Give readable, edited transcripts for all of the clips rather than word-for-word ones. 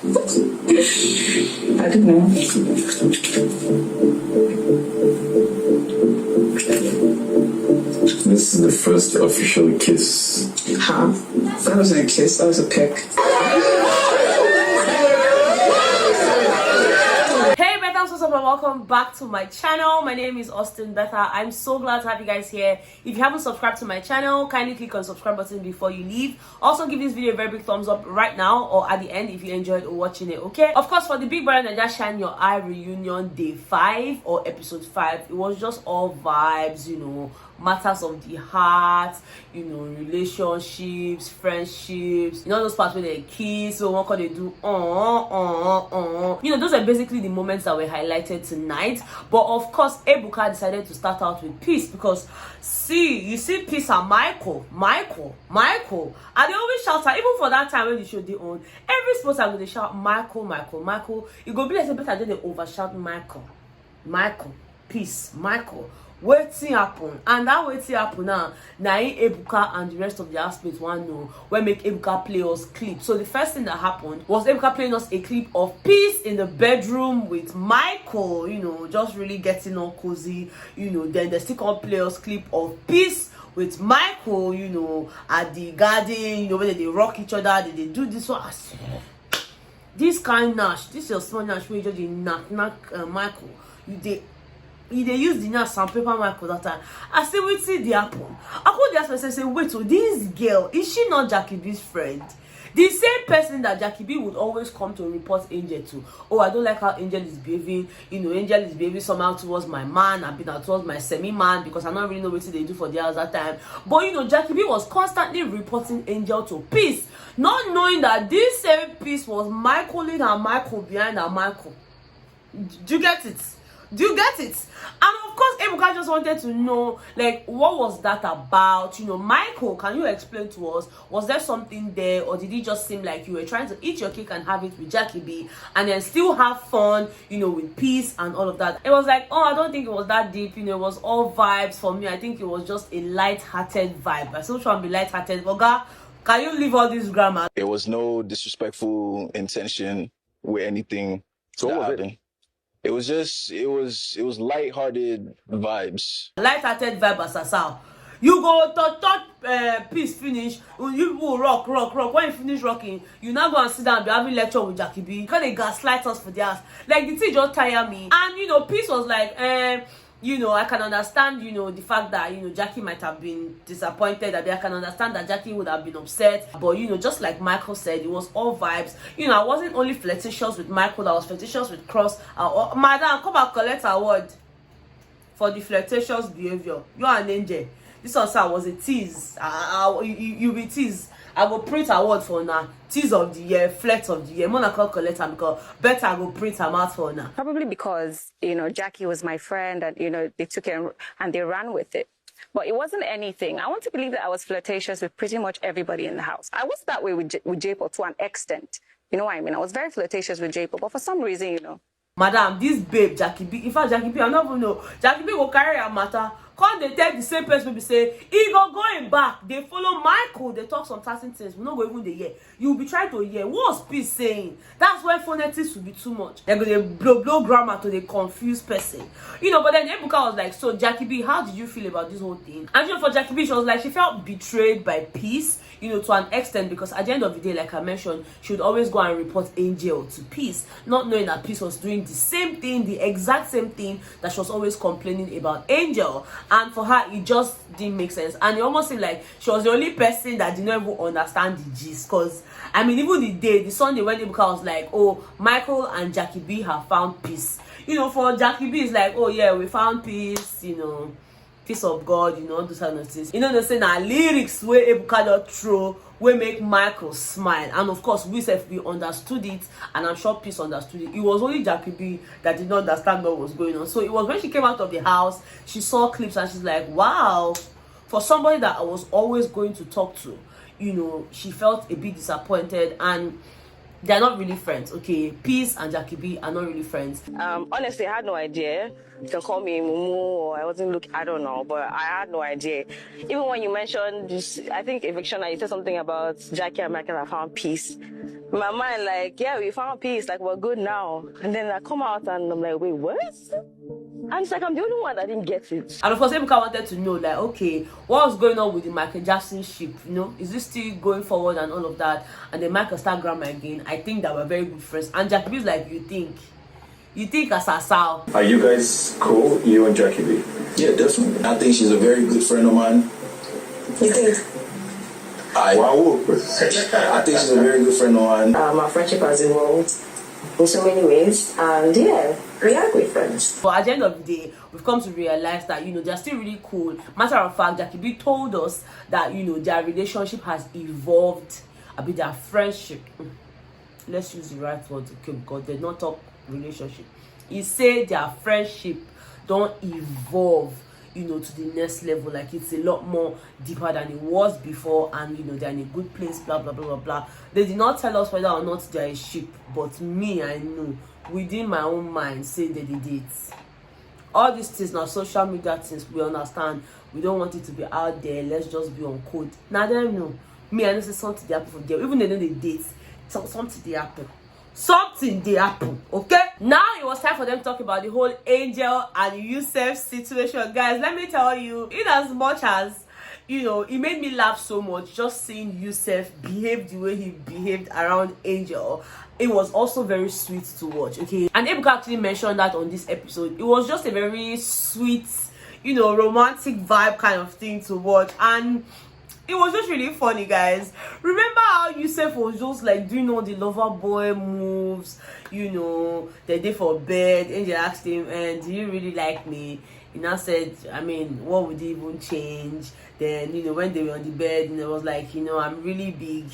I don't know. This is the first official kiss. Huh? That wasn't a kiss, that was a peck. Hey Bethans, what's up and welcome back to my channel. My name is Austin Betha. I'm so glad to have you guys here. If you haven't subscribed to my channel, kindly click on the subscribe button before you leave. Also give this video a very big thumbs up right now or at the end if you enjoyed watching it, okay? Of course, for the Bbnaija Shine Your Eye reunion day 5 or episode 5, it was just all vibes, you know, matters of the heart, you know, relationships, friendships, you know, those parts where they kiss, so what can they do? You know, those are basically the moments that were highlighted tonight. But of course, Ebuka decided to start out with Peace because, see, you see Peace and Michael, and they always shout out, even for that time when the show they own, every spot time they shout Michael. You go be like better than they overshout Michael, Peace, Michael. Wetin happen, and that wetin happen now Ebuka and the rest of the housemates want know when make Ebuka play us clip. So the first thing that happened was Ebuka playing us a clip of Peace in the bedroom with Michael, you know, just really getting all cozy, you know. Then they still can't play us clip of Peace with Michael, you know, at the garden, you know, when they rock each other, they do this one. This kind nash, this your small nash where you just knock Michael, they use the nurse sandpaper Michael that time. I say, wait till the happen. I call the person and say, wait, so this girl, is she not Jackie B's friend? The same person that Jackie B would always come to report Angel to. Oh, I don't like how Angel is behaving. You know, Angel is behaving somehow towards my man. I've been out towards my semi-man because I don't really know what they do for the hours that time. But, you know, Jackie B was constantly reporting Angel to Peace, not knowing that this same Peace was Michaeling her Michael behind her Michael. Do you get it? Do you get it? And of course, Ebuka just wanted to know, like, what was that about? You know, Michael, can you explain to us? Was there something there, or did it just seem like you were trying to eat your cake and have it with Jackie B, and then still have fun, you know, with Peace and all of that? It was like, oh, I don't think it was that deep. You know, it was all vibes for me. I think it was just a light-hearted vibe. I still try and be light-hearted. Oga, can you leave all this grammar? There was no disrespectful intention with anything. So what was it? It was just, it was light-hearted vibes. Light-hearted vibe as how. You go to Peace finish, you will rock. When you finish rocking, you now go and sit down and be having lecture with Jackie B. Because they gaslight us for the ass. Like, the thing just tire me. And, you know, Peace was like, you know, I can understand, you know, the fact that, you know, Jackie might have been disappointed. I can understand that Jackie would have been upset. But, you know, just like Michael said, it was all vibes. You know, I wasn't only flirtatious with Michael, I was flirtatious with Cross. Madam, come and collect award for the flirtatious behavior. You are an angel. This also was a tease. You be tease. I will print award for now. Tease of the year, flirt of the year. Monaco collector because better I will print them out for now. Probably because, you know, Jackie was my friend and, you know, they took it and they ran with it. But it wasn't anything. I want to believe that I was flirtatious with pretty much everybody in the house. I was that way with J-Pop to an extent. You know what I mean? I was very flirtatious with J-Pop, but for some reason, you know. Madam, this babe, Jackie B. In fact, Jackie B, I don't even know. Jackie B will carry a matter. Come they tell the same person, say, he go going back. They follow Michael. They talk some certain things. We not go even the hear. You'll be trying to hear. What's Peace saying? That's why phonetics will be too much. They're going to blow grammar to the confused person. You know, but then Ebuka was like, so Jackie B, how did you feel about this whole thing? And you know, for Jackie B, she was like, she felt betrayed by Peace, you know, to an extent, because at the end of the day, like I mentioned, she would always go and report Angel to Peace, not knowing that Peace was doing the same thing, the exact same thing that she was always complaining about Angel. And for her, it just didn't make sense. And it almost seemed like she was the only person that did not even understand the gist. Because, I mean, even the Sunday when Ebuka was like, oh, Michael and Jackie B have found peace. You know, for Jackie B, it's like, oh, yeah, we found peace, you know, peace of God, you know, all those kind of things. You know, they say now lyrics where Ebuka just throw, we make Michael smile. And of course, we understood it, and I'm sure Peace understood it. It was only Jackie B that did not understand what was going on. So it was when she came out of the house, she saw clips and she's like, wow, for somebody that I was always going to talk to, you know, she felt a bit disappointed. And they're not really friends, okay? Peace and Jackie B are not really friends. Honestly, I had no idea. You can call me Mumu, or I wasn't looking, I don't know, but I had no idea. Even when you mentioned this, I think eviction, you said something about Jackie and Michael have found peace. In my mind, like, yeah, we found peace, like, we're good now. And then I come out and I'm like, wait, what? And it's like, I'm the only one that didn't get it. And of course, Ebuka wanted to know, like, okay, what was going on with the Michael Jackson ship? You know, is this still going forward and all of that? And then Michael start grammar again. I think that we're very good friends. And Jackie B's like, you think as a sow. Are you guys cool, you and Jackie B? Yeah, definitely. I think she's a very good friend of mine. You think? I think she's a very good friend of mine. Our friendship has evolved in so many ways, and yeah, we are great friends. But at the end of the day, we've come to realize that, you know, they're still really cool. Matter of fact, Jackie B told us that, you know, their relationship has evolved a bit, their friendship. Let's use the right word, okay, because they don't talk relationship. He said their friendship don't evolve, you know, to the next level. Like, it's a lot more deeper than it was before, and you know, they're in a good place, blah blah blah blah blah. They did not tell us whether or not they're a ship, but me, I know within my own mind say that they did. All these things now, social media things, we understand. We don't want it to be out there. Let's just be on code. Now they know. Me, I know say something they happen for them. Even they know they date. Something they happen. Something they happen. Okay. Now it was time for them to talk about the whole Angel and Yousef situation, guys. Let me tell you, in as much as, you know, it made me laugh so much just seeing Yousef behave the way he behaved around Angel. It was also very sweet to watch, okay? And Ebuka actually mentioned that on this episode. It was just a very sweet, you know, romantic vibe kind of thing to watch, and it was just really funny, guys. Remember how Yousef was just like doing all the lover boy moves, you know, the day for bed. Angel asked him, and do you really like me? He now said, I mean, what would even change? Then, you know, when they were on the bed, and it was like, you know, I'm really big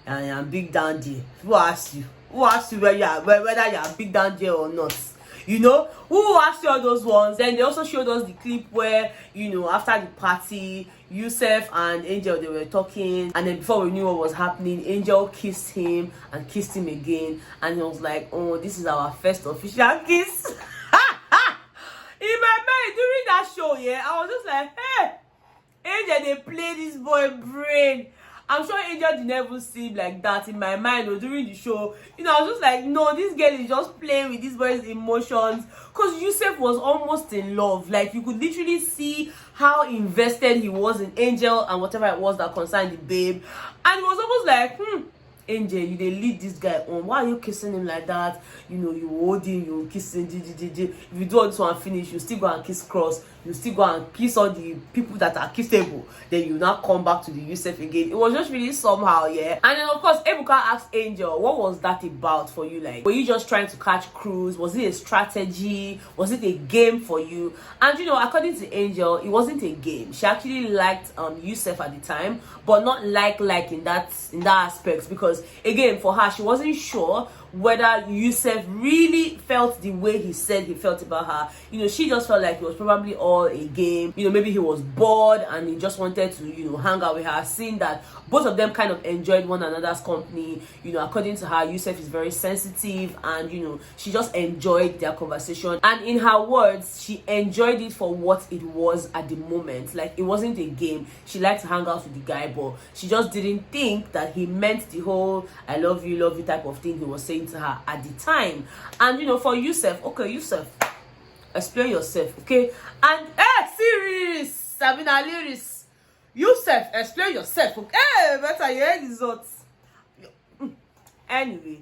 and I'm big down there. Who asked you? Who asked you whether you're big down there or not? You know, who asked you all those ones? Then they also showed us the clip where, you know, after the party, Yousef and Angel, they were talking, and then before we knew what was happening, Angel kissed him and kissed him again, and he was like, oh, this is our first official kiss. In my mind during that show, yeah, I was just like, hey, Angel, they play this boy brain. I'm sure Angel didn't ever seem like that in my mind or during the show. You know, I was just like, no, this girl is just playing with this boy's emotions. Because Yousef was almost in love. Like, you could literally see how invested he was in Angel and whatever it was that concerned the babe. And it was almost like, Angel, you they lead this guy on. Why are you kissing him like that? You know, you hold him, you kiss him. If you do all this one finish, you still go and kiss Cross. You still go and kiss all the people that are kissable. Then you now come back to the Yousef again. It was just really somehow, yeah. And then of course, Ebuka asked Angel, what was that about for you? Like, were you just trying to catch cruise? Was it a strategy? Was it a game for you? And you know, according to Angel, it wasn't a game. She actually liked Yousef at the time, but not like in that aspect, because again, for her, she wasn't sure whether Yousef really felt the way he said he felt about her. You know, she just felt like it was probably all a game. You know, maybe he was bored and he just wanted to, you know, hang out with her, seeing that both of them kind of enjoyed one another's company. You know, according to her, Yousef is very sensitive, and you know, she just enjoyed their conversation. And in her words, she enjoyed it for what it was at the moment. Like, it wasn't a game. She liked to hang out with the guy, but she just didn't think that he meant the whole I love you type of thing he was saying to her at the time. And you know, for Yousef, okay, Yousef, explain yourself, okay? And series Sabina lyrics, Yousef, explain yourself, okay? Better your results. Anyway,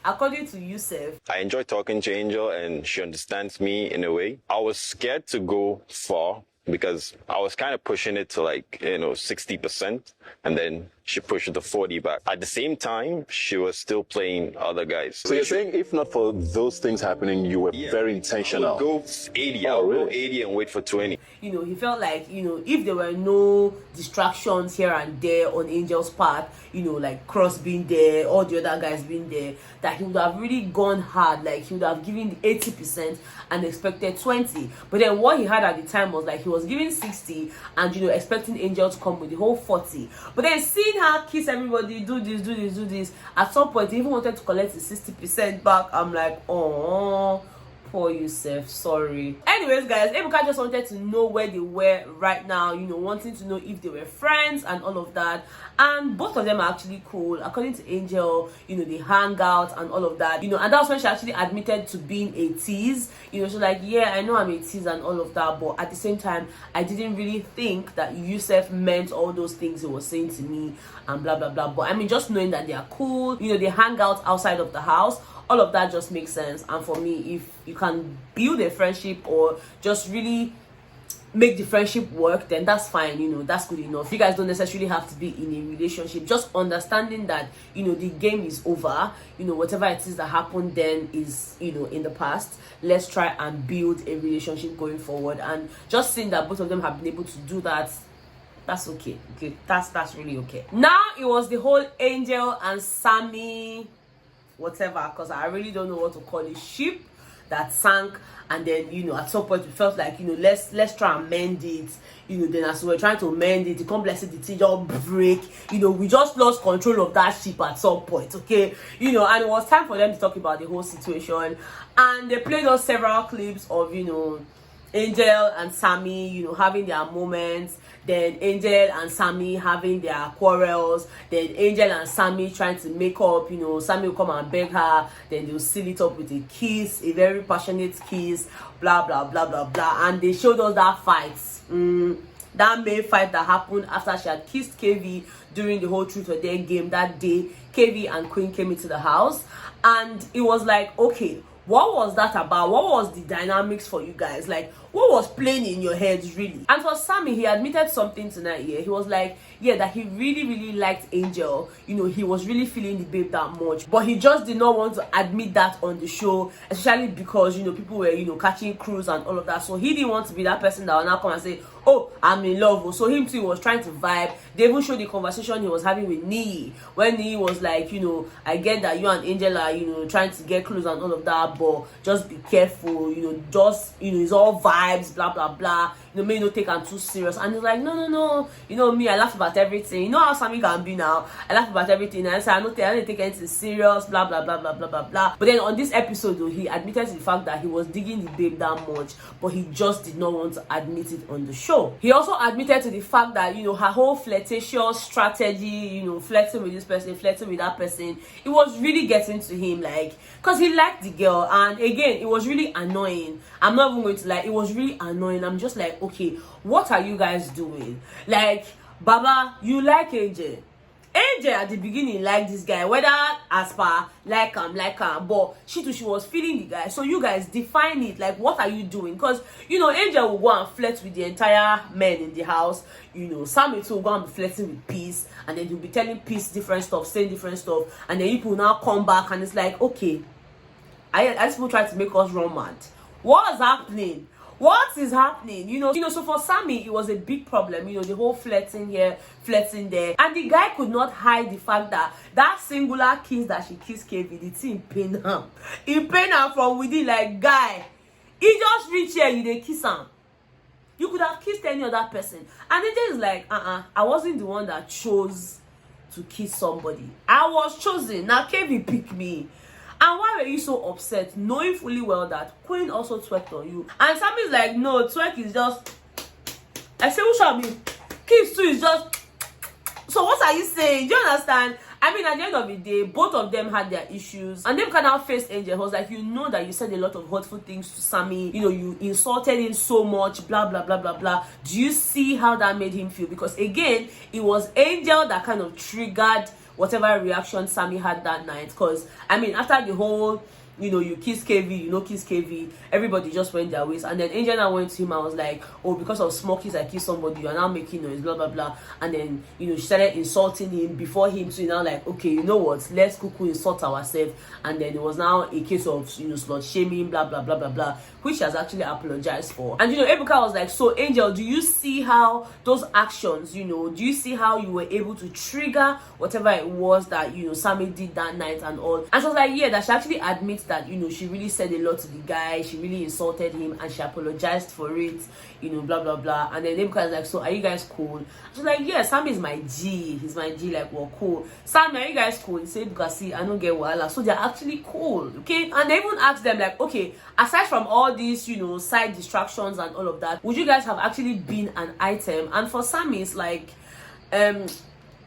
according to Yousef, I enjoy talking to Angel, and she understands me in a way. I was scared to go far because I was kind of pushing it to, like, you know, 60%, and then she pushed it to 40 back. At the same time, she was still playing other guys. So you're saying if not for those things happening, you were very intentional? I would go 80. I would go 80 and wait for 20. You know, he felt like, you know, if there were no distractions here and there on Angel's part, you know, like Cross being there, all the other guys being there, that he would have really gone hard. Like, he would have given the 80% and expected 20. But then what he had at the time was like, he was giving 60 and, you know, expecting Angel to come with the whole 40. But then seeing her kiss everybody, do this, at some point he even wanted to collect the 60% back. I'm like, oh, Poor Yousef, sorry. Anyways, guys, Ebuka just wanted to know where they were right now, you know, wanting to know if they were friends and all of that. And both of them are actually cool. According to Angel, you know, they hang out and all of that, you know, and that's when she actually admitted to being a tease. You know, she's like, yeah, I know I'm a tease and all of that, but at the same time, I didn't really think that Yousef meant all those things he was saying to me and blah blah blah. But I mean, just knowing that they are cool, you know, they hang out outside of the house, all of that just makes sense. And for me, if you can build a friendship or just really make the friendship work, then that's fine, you know, that's good enough. You guys don't necessarily have to be in a relationship. Just understanding that, you know, the game is over, you know, whatever it is that happened then is, you know, in the past. Let's try and build a relationship going forward. And just seeing that both of them have been able to do that, that's okay. Okay, that's really okay. Now it was the whole Angel and Sammy whatever, because I really don't know what to call it, ship that sank. And then, you know, at some point we felt like, you know, let's try and mend it, you know. Then as we were trying to mend it, the complexity, the thing just break, you know. We just lost control of that ship at some point, okay, you know. And it was time for them to talk about the whole situation, and they played us several clips of, you know, Angel and Sammy, you know, having their moments, then Angel and Sammy having their quarrels, then Angel and Sammy trying to make up, you know. Sammy will come and beg her, then they'll seal it up with a kiss, a very passionate kiss, blah blah blah blah blah. And they showed us that fight, that main fight that happened after she had kissed KV during the whole Truth or Dare game that day. KV and Queen came into the house, and it was like, okay, what was that about? What was the dynamics for you guys? Like, what was playing in your heads, really? And for Sammy, he admitted something tonight. Yeah, he was like, yeah, that he really liked Angel. You know, he was really feeling the babe that much, but he just did not want to admit that on the show, especially because, you know, people were, you know, catching crews and all of that. So he didn't want to be that person that will now come and say, oh, I'm in love. So him too was trying to vibe. They even showed the conversation he was having with Nii, when Nii was like, you know, I get that you and Angel are, you know, trying to get close and all of that, but just be careful, you know, just, you know, it's all vibes, blah blah blah, you know, maybe don't take them too serious. And he's like, no, you know me, I laugh about everything. You know how Sammy can be now, I laugh about everything, and I say I don't take anything serious, blah blah blah blah blah blah blah. But then on this episode though, he admitted to the fact that he was digging the babe that much, but he just did not want to admit it on the show. He also admitted to the fact that, you know, her whole flirtatious strategy, you know, flirting with this person, flirting with that person, it was really getting to him, like, because he liked the girl. And again, it was really annoying. I'm not even going to lie, it was really annoying. I'm just like, okay, what are you guys doing? Like, Baba, you like Angel. Angel at the beginning liked this guy, whether as per like him, but she was feeling the guy. So you guys define it. Like, what are you doing? Because, you know, Angel will go and flirt with the entire men in the house. You know, Sammy too will go and be flirting with Peace, and then he'll be telling Peace different stuff, saying different stuff, and then people now come back and it's like, okay, I just people try to make us run mad. What's happening? What is happening? You know, so for Sammy, it was a big problem, you know, the whole flirting here, flirting there. And the guy could not hide the fact that that singular kiss that she kissed KV, the thing pain him. It pain her from within, like, guy, he just reached here, you dey kiss him. You could have kissed any other person. And it is like, I wasn't the one that chose to kiss somebody. I was chosen. Now KV picked me. And why were you so upset, knowing fully well that Queen also twerked on you? And Sammy's like, no, twerk is just, I say, who shall me? Kiss too is just. So what are you saying? Do you understand? I mean, at the end of the day, both of them had their issues, and them kind of faced Angel. I was like, you know that you said a lot of hurtful things to Sammy. You know, you insulted him so much, blah blah blah blah blah. Do you see how that made him feel? Because again, it was Angel that kind of triggered whatever reaction Sammy had that night. Because I mean, after the whole, you know, you kiss KV, you know, kiss KV, everybody just went their ways. And then Angel now went to him and was like, oh, because of small kiss I kissed somebody, you are now making noise, blah blah blah. And then, you know, she started insulting him before him. So you now like, okay, you know what, let's cuckoo insult ourselves. And then it was now a case of, you know, slut shaming, blah blah blah blah blah, which she has actually apologized for. And you know, Ebuka was like, so Angel, do you see how those actions, you know, do you see how you were able to trigger whatever it was that, you know, Sammy did that night and all? And she was like, yeah, that she actually admits admit that, you know, she really said a lot to the guy, she really insulted him, and she apologized for it, you know, blah blah blah. And then Ebuka is like, so are you guys cool? She's like, yeah, Sammy is my G, he's my G, like, we're cool. Sammy, are you guys cool? He said, Ebuka, see, I don't get wahala. So they're actually cool, okay? And they even asked them, like, okay, aside from all these, you know, side distractions and all of that, would you guys have actually been an item? And for Sammy, it's like,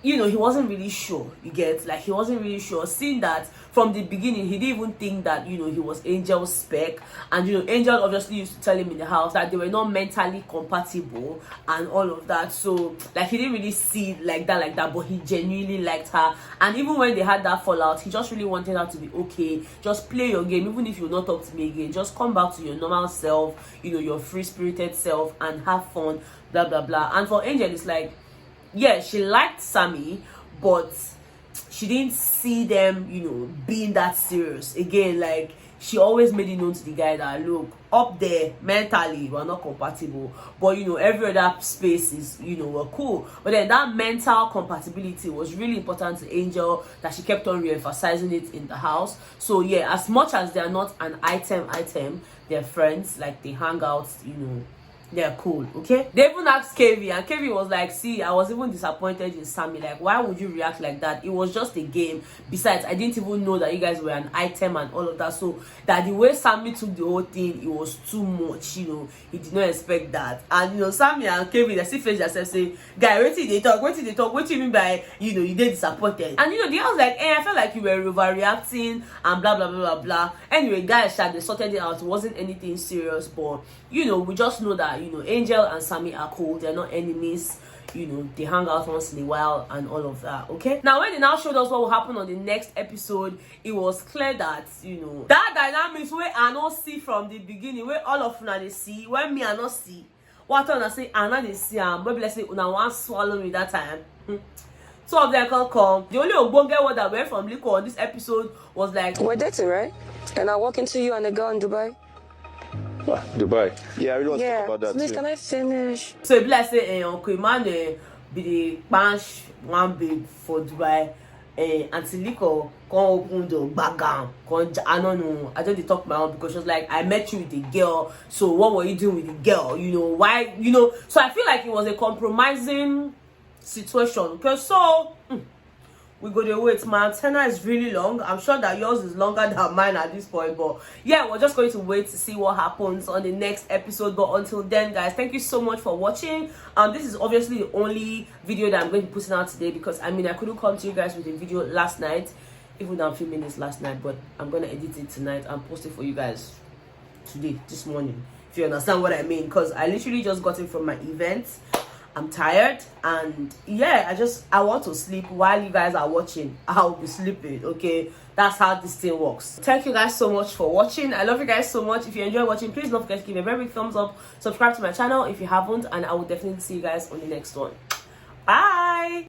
you know, he wasn't really sure, you get, like, he wasn't really sure, seeing that from the beginning he didn't even think that, you know, he was Angel's spec. And you know, Angel obviously used to tell him in the house that they were not mentally compatible and all of that. So like, he didn't really see it like that, but he genuinely liked her. And even when they had that fallout, he just really wanted her to be okay. Just play your game, even if you not talk to me again, just come back to your normal self, you know, your free-spirited self, and have fun, blah blah blah. And for Angel, it's like, yeah, she liked Sammy, but she didn't see them, you know, being that serious. Again, like, she always made it known to the guy that, look, up there mentally we're not compatible, but you know, every other space is, you know, we're cool. But then that mental compatibility was really important to Angel, that she kept on re-emphasizing it in the house. So yeah, as much as they're not an item, they're friends, like they hang out, you know, they're cool, okay? They even asked KV, and KV was like, see, I was even disappointed in Sammy. Like, why would you react like that? It was just a game. Besides, I didn't even know that you guys were an item and all of that. So that the way Sammy took the whole thing, it was too much, you know. He did not expect that. And you know, Sammy and KV, they still face themselves, say, guy, wait till they talk, what do you mean by, you know, you did disappointed? And you know, the guy was like, I felt like you were overreacting and blah blah blah blah blah. Anyway, guys, they sorted it out. It wasn't anything serious, but you know, we just know that, you know, Angel and Sammy are cool, they're not enemies, you know, they hang out once in a while and all of that, okay? Now when they now showed us what will happen on the next episode, it was clear that, you know, that dynamics where I not see from the beginning, where all of una they see, when me I not see, what I say I not they see, and maybe let's say una want swallow me that time. Two of them can come. The only obonge word that went from Lico on this episode was like, we're dating, right? And I walk into you and a girl in Dubai. What? Dubai. Yeah, I really want to talk about that Please, too. can I finish? so if let's say Uncle Man be the punch one babe for Dubai, Auntie Lico come open the background, I don't know, I don't talk my own, because she was like, I met you with the girl, so what were you doing with the girl, you know, why, you know? So I feel like it was a compromising situation, okay? So we go to wait. My antenna is really long. I'm sure that yours is longer than mine at this point, but yeah, we're just going to wait to see what happens on the next episode. But until then, guys, thank you so much for watching. This is obviously the only video that I'm going to be putting out today, because I mean, I couldn't come to you guys with a video last night, even though I'm filming this last night, but I'm gonna edit it tonight and post it for you guys today, this morning, if you understand what I mean, because I literally just got it from my event. I'm tired, and yeah, I want to sleep while you guys are watching. I'll be sleeping, okay? That's how this thing works. Thank you guys so much for watching. I love you guys so much. If you enjoy watching, please don't forget to give me a very big thumbs up, subscribe to my channel if you haven't, and I will definitely see you guys on the next one. Bye.